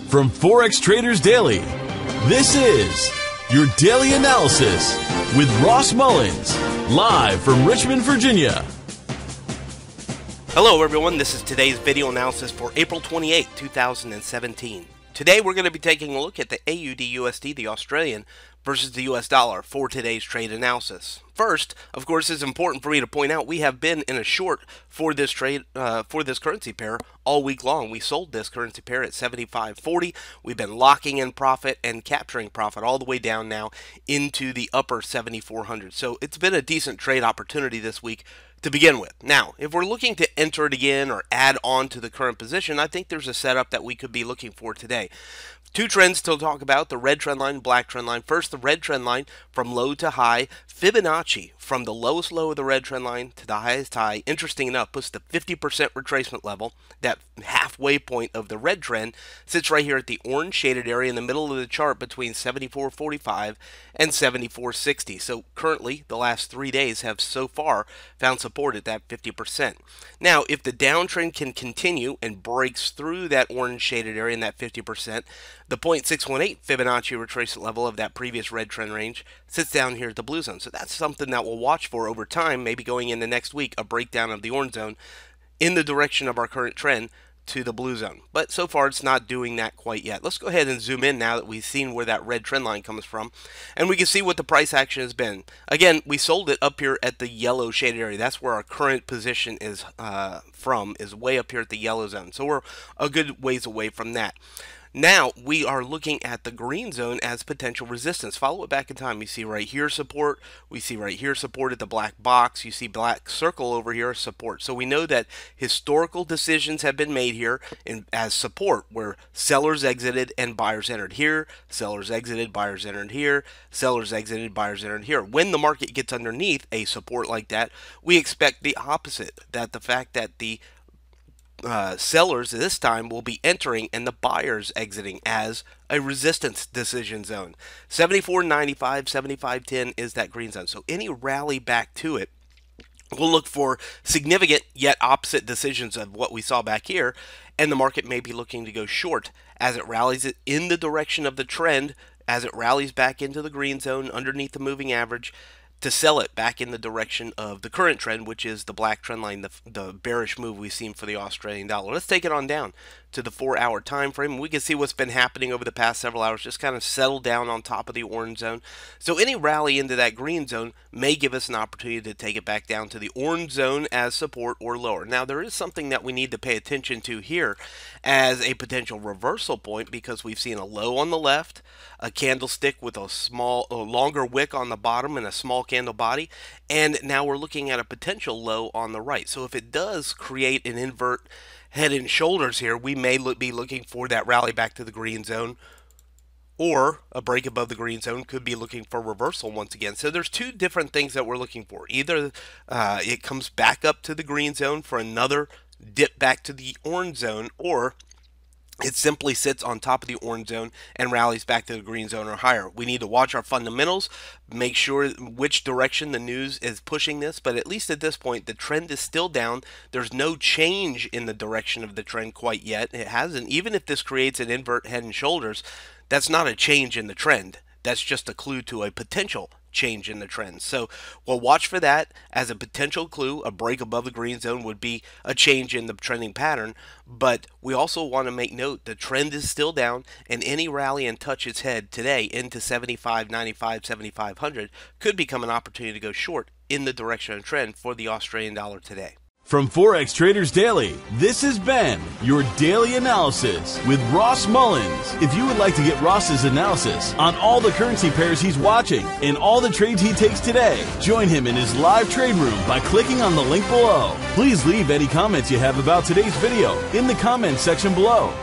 From Forex Traders Daily, this is your daily analysis with Ross Mullins, live from Richmond, Virginia. Hello everyone, this is today's video analysis for April 28, 2017. Today we're going to be taking a look at the AUDUSD, the Australian, versus the US dollar for today's trade analysis. First, of course, it's important for me to point out we have been in a short for this trade, for this currency pair all week long. We sold this currency pair at 75.40. We've been locking in profit and capturing profit all the way down now into the upper 7,400. So it's been a decent trade opportunity this week to begin with. Now, if we're looking to enter it again or add on to the current position, I think there's a setup that we could be looking for today. Two trends to talk about, the red trend line and black trend line. First, the red trend line from low to high. Fibonacci from the lowest low of the red trend line to the highest high, interesting enough, puts the 50% retracement level. That halfway point of the red trend sits right here at the orange shaded area in the middle of the chart between 74.45 and 74.60. So currently, the last 3 days have so far found support at that 50%. Now, if the downtrend can continue and breaks through that orange shaded area in that 50%, the 0.618 Fibonacci retracement level of that previous red trend range sits down here at the blue zone. So that's something that we'll watch for over time, maybe going into next week, a breakdown of the orange zone in the direction of our current trend to the blue zone. But so far it's not doing that quite yet. Let's go ahead and zoom in now that we've seen where that red trend line comes from, and we can see what the price action has been. Again, we sold it up here at the yellow shaded area. That's where our current position is is way up here at the yellow zone. So we're a good ways away from that. Now we are looking at the green zone as potential resistance. Follow it back in time. You see right here support. We see right here support at the black box. You see black circle over here support. So we know that historical decisions have been made here as support, where sellers exited and buyers entered here. Sellers exited, buyers entered here. Sellers exited, buyers entered here. When the market gets underneath a support like that, we expect the opposite. That the fact that the sellers this time will be entering and the buyers exiting as a resistance decision zone. 74.95, 75.10 is that green zone. So any rally back to it, we'll look for significant yet opposite decisions of what we saw back here, and the market may be looking to go short as it rallies it in the direction of the trend, as it rallies back into the green zone underneath the moving average, to sell it back in the direction of the current trend, which is the black trend line, the bearish move we've seen for the Australian dollar. Let's take it on down to the 4-hour time frame, and we can see what's been happening over the past several hours, just kind of settle down on top of the orange zone. So any rally into that green zone may give us an opportunity to take it back down to the orange zone as support or lower. Now, there is something that we need to pay attention to here as a potential reversal point, because we've seen a low on the left, a candlestick with a longer wick on the bottom and a small candle body, and now we're looking at a potential low on the right. So if it does create an invert head and shoulders here, we may be looking for that rally back to the green zone, or a break above the green zone could be looking for reversal once again. So there's two different things that we're looking for. Either it comes back up to the green zone for another dip back to the orange zone, or it simply sits on top of the orange zone and rallies back to the green zone or higher. We need to watch our fundamentals, make sure which direction the news is pushing this, but at least at this point, the trend is still down. There's no change in the direction of the trend quite yet. It hasn't. Even if this creates an invert head and shoulders, that's not a change in the trend. That's just a clue to a potential change in the trend. So we'll watch for that as a potential clue. A break above the green zone would be a change in the trending pattern, but we also want to make note the trend is still down, and any rally and touch its head today into 75.95, 7,500 could become an opportunity to go short in the direction of trend for the Australian dollar today. From Forex Traders Daily, this has been your daily analysis with Ross Mullins. If you would like to get Ross's analysis on all the currency pairs he's watching and all the trades he takes today, join him in his live trade room by clicking on the link below. Please leave any comments you have about today's video in the comments section below.